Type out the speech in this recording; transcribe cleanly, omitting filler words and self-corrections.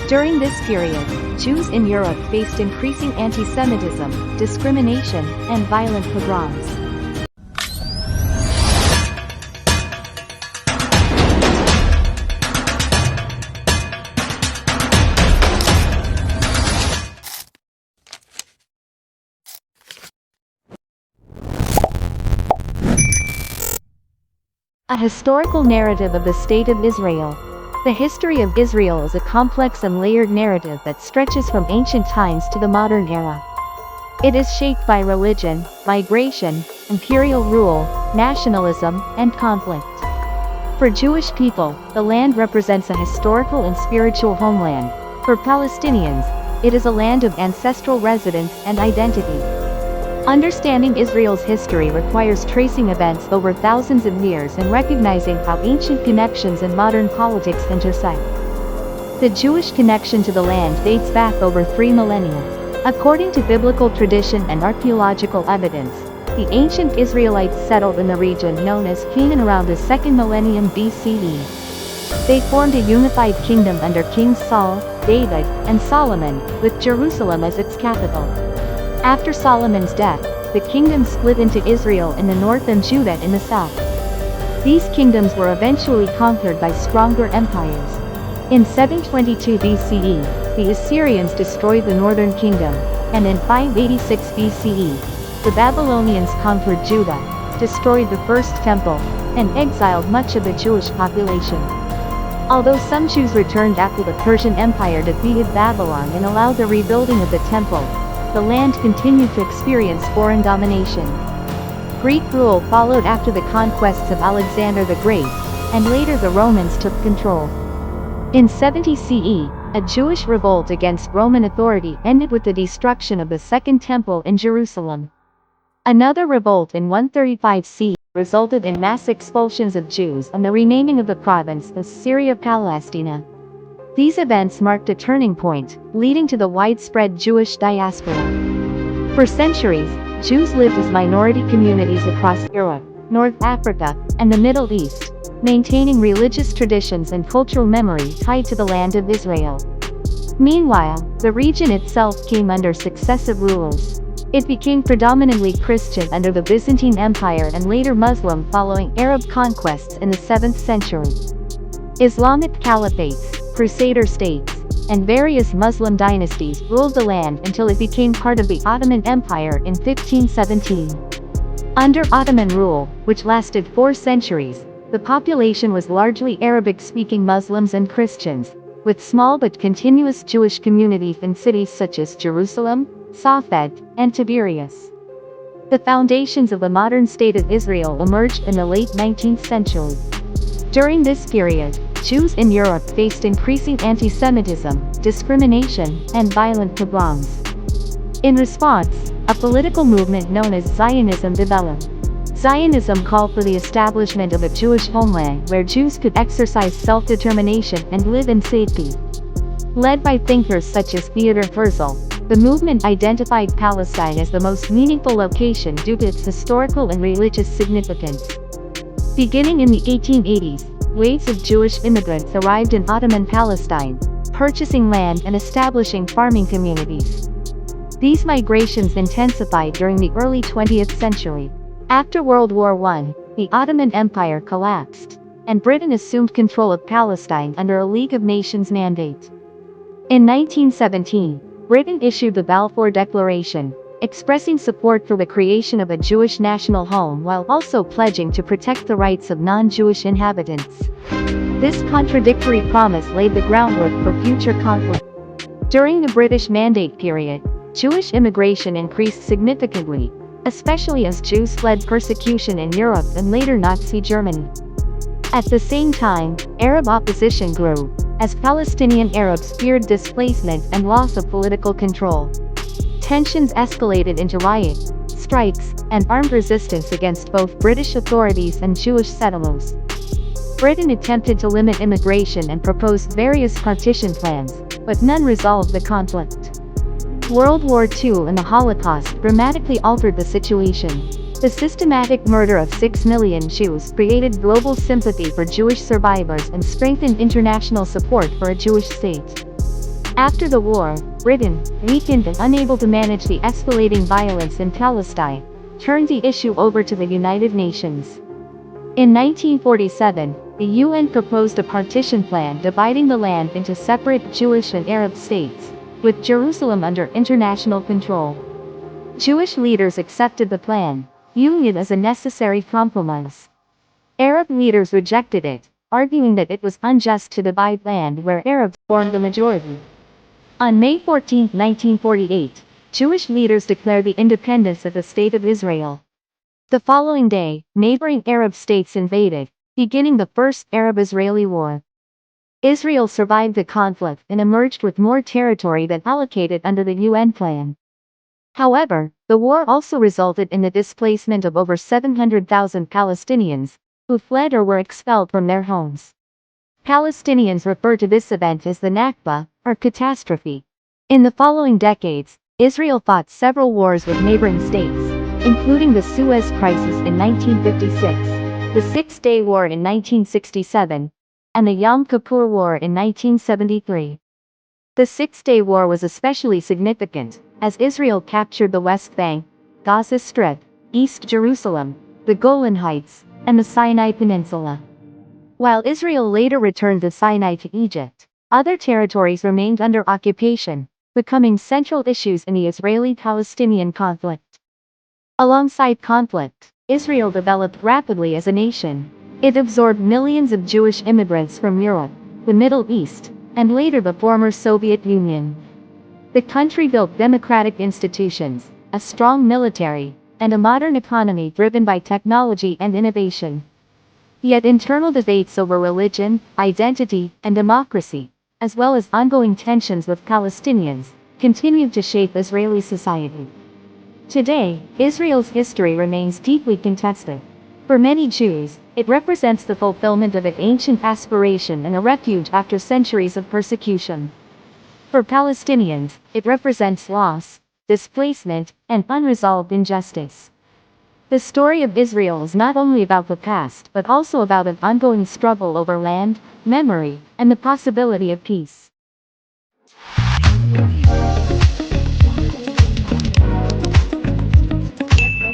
During this period, Jews in Europe faced increasing anti-Semitism, discrimination, and violent pogroms. A historical narrative of the State of Israel. The history of Israel is a complex and layered narrative that stretches from ancient times to the modern era. It is shaped by religion, migration, imperial rule, nationalism, and conflict. For Jewish people, the land represents a historical and spiritual homeland. For Palestinians, it is a land of ancestral residence and identity. Understanding Israel's history requires tracing events over thousands of years and recognizing how ancient connections and modern politics intersect. The Jewish connection to the land dates back over 3 millennia. According to biblical tradition and archaeological evidence, the ancient Israelites settled in the region known as Canaan around the 2nd millennium BCE. They formed a unified kingdom under Kings Saul, David, and Solomon, with Jerusalem as its capital. After Solomon's death, the kingdom split into Israel in the north and Judah in the south. These kingdoms were eventually conquered by stronger empires. In 722 BCE, the Assyrians destroyed the northern kingdom, and in 586 BCE, the Babylonians conquered Judah, destroyed the first temple, and exiled much of the Jewish population. Although some Jews returned after the Persian Empire defeated Babylon and allowed the rebuilding of the temple, the land continued to experience foreign domination. Greek rule followed after the conquests of Alexander the Great, and later the Romans took control. In 70 CE, a Jewish revolt against Roman authority ended with the destruction of the Second Temple in Jerusalem. Another revolt in 135 CE resulted in mass expulsions of Jews and the renaming of the province as Syria Palestina. These events marked a turning point, leading to the widespread Jewish diaspora. For centuries, Jews lived as minority communities across Europe, North Africa, and the Middle East, maintaining religious traditions and cultural memory tied to the land of Israel. Meanwhile, the region itself came under successive rulers. It became predominantly Christian under the Byzantine Empire and later Muslim following Arab conquests in the 7th century. Islamic caliphates, Crusader states, and various Muslim dynasties ruled the land until it became part of the Ottoman Empire in 1517. Under Ottoman rule, which lasted 4 centuries, the population was largely Arabic-speaking Muslims and Christians, with small but continuous Jewish communities in cities such as Jerusalem, Safed, and Tiberias. The foundations of the modern State of Israel emerged in the late 19th century. During this period, Jews in Europe faced increasing anti-Semitism, discrimination, and violent pogroms. In response, a political movement known as Zionism developed. Zionism called for the establishment of a Jewish homeland where Jews could exercise self-determination and live in safety. Led by thinkers such as Theodor Herzl, the movement identified Palestine as the most meaningful location due to its historical and religious significance. Beginning in the 1880s, waves of Jewish immigrants arrived in Ottoman Palestine, purchasing land and establishing farming communities. These migrations intensified during the early 20th century. After World War I, the Ottoman Empire collapsed, and Britain assumed control of Palestine under a League of Nations mandate. In 1917, Britain issued the Balfour Declaration, expressing support for the creation of a Jewish national home while also pledging to protect the rights of non-Jewish inhabitants. This contradictory promise laid the groundwork for future conflict. During the British Mandate period, Jewish immigration increased significantly, especially as Jews fled persecution in Europe and later Nazi Germany. At the same time, Arab opposition grew, as Palestinian Arabs feared displacement and loss of political control. Tensions escalated into riots, strikes, and armed resistance against both British authorities and Jewish settlers. Britain attempted to limit immigration and proposed various partition plans, but none resolved the conflict. World War II and the Holocaust dramatically altered the situation. The systematic murder of 6 million Jews created global sympathy for Jewish survivors and strengthened international support for a Jewish state. After the war, Britain, weakened and unable to manage the escalating violence in Palestine, turned the issue over to the United Nations. In 1947, the UN proposed a partition plan dividing the land into separate Jewish and Arab states, with Jerusalem under international control. Jewish leaders accepted the plan, viewing it as a necessary compromise. Arab leaders rejected it, arguing that it was unjust to divide land where Arabs formed the majority. On May 14, 1948, Jewish leaders declared the independence of the State of Israel. The following day, neighboring Arab states invaded, beginning the First Arab-Israeli War. Israel survived the conflict and emerged with more territory than allocated under the UN plan. However, the war also resulted in the displacement of over 700,000 Palestinians, who fled or were expelled from their homes. Palestinians refer to this event as the Nakba, or catastrophe. In the following decades, Israel fought several wars with neighboring states, including the Suez Crisis in 1956, the Six-Day War in 1967, and the Yom Kippur War in 1973. The Six-Day War was especially significant, as Israel captured the West Bank, Gaza Strip, East Jerusalem, the Golan Heights, and the Sinai Peninsula. While Israel later returned the Sinai to Egypt, other territories remained under occupation, becoming central issues in the Israeli-Palestinian conflict. Alongside conflict, Israel developed rapidly as a nation. It absorbed millions of Jewish immigrants from Europe, the Middle East, and later the former Soviet Union. The country built democratic institutions, a strong military, and a modern economy driven by technology and innovation. Yet internal debates over religion, identity, and democracy, as well as ongoing tensions with Palestinians, continued to shape Israeli society. Today, Israel's history remains deeply contested. For many Jews, it represents the fulfillment of an ancient aspiration and a refuge after centuries of persecution. For Palestinians, it represents loss, displacement, and unresolved injustice. The story of Israel is not only about the past but also about an ongoing struggle over land, memory, and the possibility of peace.